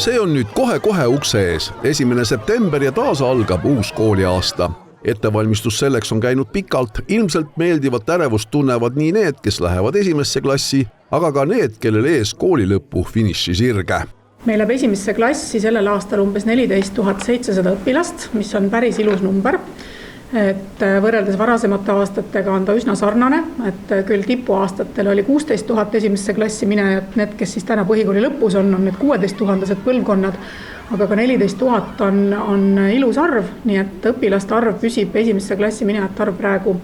See on nüüd kohe-kohe ukse ees. 1. september ja taas algab uus kooliaasta. Ettevalmistus selleks on käinud pikalt. Ilmselt meeldivat ärevust tunnevad nii need, kes lähevad esimesse klassi, aga ka need, kellel ees kooli lõpu finišisirge. Meil läheb esimesse klassi sellel aastal umbes 14 700 õpilast, mis on päris ilus number. Et võrreldes varasemate aastatega on ta üsna sarnane, et küll tipuaastatel oli 16 000 esimesse klassi minejat, need, kes siis täna põhikooli lõpus on need 16 000 põlvkonnad, aga ka 14 000 on ilus arv, nii et õpilaste arv püsib esimesse klassi minejate arv praegu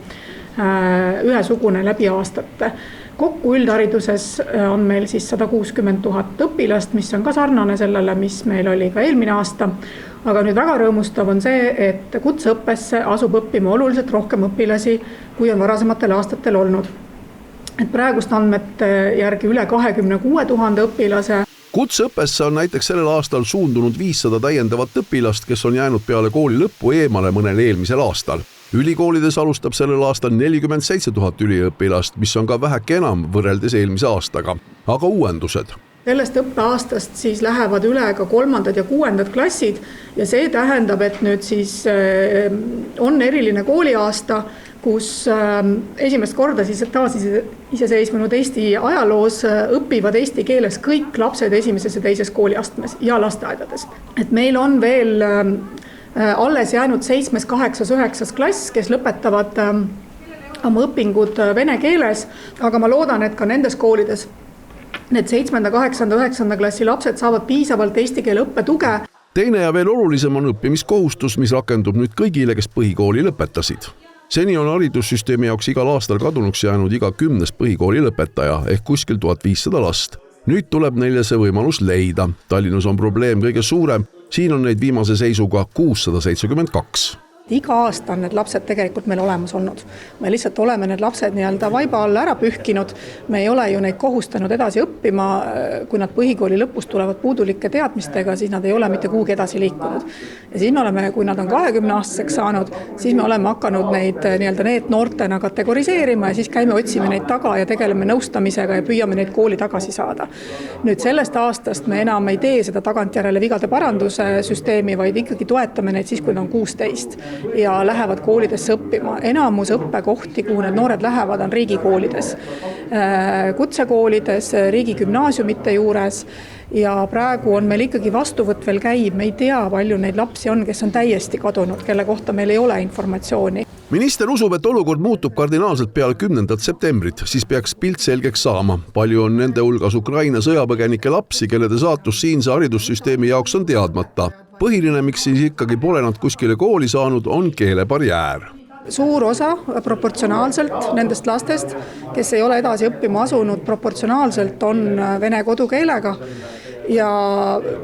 ühesugune läbi aastate. Kokku üldhariduses on meil siis 160 000 õpilast, mis on ka sarnane sellele, mis meil oli ka eelmine aasta. Aga nüüd väga rõõmustav on see, et kutseõppesse asub õppima oluliselt rohkem õpilasi, kui on varasematel aastatel olnud. Et praegust andmete järgi üle 26 000 õpilase. Kutseõppesse on näiteks sellel aastal suundunud 500 täiendavat õpilast, kes on jäänud peale kooli lõppu eemale mõnel eelmisel aastal. Ülikoolides alustab sellel aastal 47 000 üliõpilast, mis on ka väheke enam võrreldes eelmise aastaga. Aga uuendused. Sellest õppeaastast siis lähevad üle ka 3. ja 6. klassid ja see tähendab, et nüüd siis on eriline kooliaasta, kus esimest korda siis iseseisvunud Eesti ajaloos õpivad eesti keeles kõik lapsed esimeses ja teises kooliastmes ja lasteaedades. Et meil on veel alles jäänud 7., 8., 9. klass, kes lõpetavad oma õpingud vene keeles, aga ma loodan, et ka nendes koolides need 7., 8., 9. klassi lapsed saavad piisavalt eesti keele õppetuge. Teine ja veel olulisem on õppimiskohustus, mis rakendub nüüd kõigile, kes põhikooli lõpetasid. Seni on haridussüsteemi jaoks igal aastal kadunuks jäänud iga 10. põhikooli lõpetaja ehk kuskil 1500 last. Nüüd tuleb neile see võimalus leida. Tallinnus on probleem kõige suurem. Siin on neid viimase seisuga 672. Iga aasta on need lapsed tegelikult meil olemas olnud. Me lihtsalt oleme need lapsed nii-öelda vaiba alla ära pühkinud. Me ei ole ju neid kohustanud edasi õppima. Kui nad põhikooli lõpus tulevad puudulike teadmistega, siis nad ei ole mitte kuhugi edasi liikunud. Ja siis me oleme, kui nad on 20-aastaseks saanud, siis me oleme hakanud neid nii-öelda need noortena kategoriseerima ja siis käime otsime neid taga ja tegeleme nõustamisega ja püüame neid kooli tagasi saada. Nüüd sellest aastast me enam ei tee seda tagantjärele vigade paranduse süsteemi, vaid ikkagi toetame neid siis, kui nad on 16. ja lähevad koolidesse õppima. Enamus õppekohti, kuhu need noored lähevad, on riigikoolides, kutsekoolides, riigigümnaasiumite juures ja praegu on meil ikkagi vastuvõtt veel käib. Me ei tea, palju neid lapsi on, kes on täiesti kadunud, kelle kohta meil ei ole informatsiooni. Minister usub, et olukord muutub kardinaalselt peale 10. septembrit, siis peaks pilt selgeks saama. Palju on nende hulgas Ukraina sõjapõgenike lapsi, kellede saatus siinse haridussüsteemi jaoks on teadmata. Põhiline, miks siis ikkagi pole nad kuskile kooli saanud, on keelebarjäär. Suur osa proportsionaalselt nendest lastest, kes ei ole edasi õppima asunud, proportsionaalselt on vene kodukeelega. Ja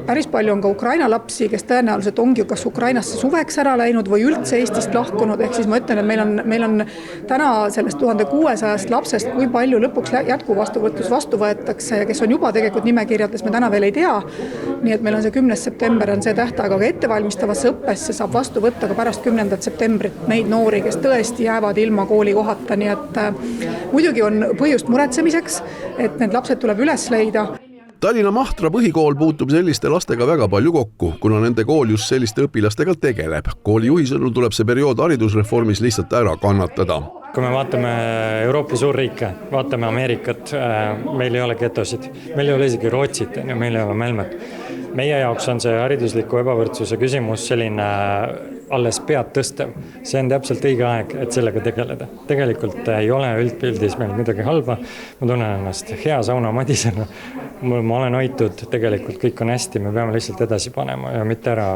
päris palju on ka Ukraina lapsi, kes tõenäoliselt ongi kas Ukrainasse suveks ära läinud või üldse Eestist lahkunud. Ehk siis ma ütlen, et meil on täna sellest 1600 lapsest, kui palju lõpuks jätkuvastuvõtlus vastu võetakse ja kes on juba tegelikult nimekirjades, me täna veel ei tea. Nii et meil on see 10. september on see tähtaeg, aga ettevalmistavasse õppesse saab vastu võtta ka pärast 10. septembrit neid noori, kes tõesti jäävad ilma koolikohata. Nii et muidugi on põhjust muretsemiseks, et need lapsed tuleb üles leida. Tallinna Mahtra põhikool puutub selliste lastega väga palju kokku, kuna nende kool just selliste õpilastega tegeleb. Kooli juhi sõnul tuleb see periood haridusreformis lihtsalt ära kannatada. Kui me vaatame Euroopa suurriike, vaatame Ameerikat, meil ei ole getosid, meil ei ole isegi Rootsit, meil ei ole Malmöt. Meie jaoks on see haridusliku ebavõrdsuse küsimus selline alles pead tõstev. See on täpselt õige aeg, et sellega tegeleda. Tegelikult ei ole üldpildis meil midagi halba. Ma tunnen ennast hea sauna madisena. Ma olen hoitud, tegelikult kõik on hästi, me peame lihtsalt edasi panema ja mitte ära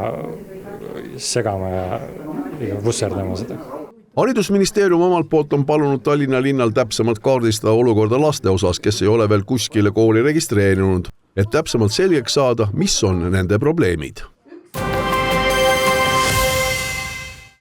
segama ja vusserdama seda. Haridusministeerium omalt poolt on palunud Tallinna linnal täpsemalt kaardistada olukorda laste osas, kes ei ole veel kuskile kooli registreerinud, et täpsemalt selgeks saada, mis on nende probleemid.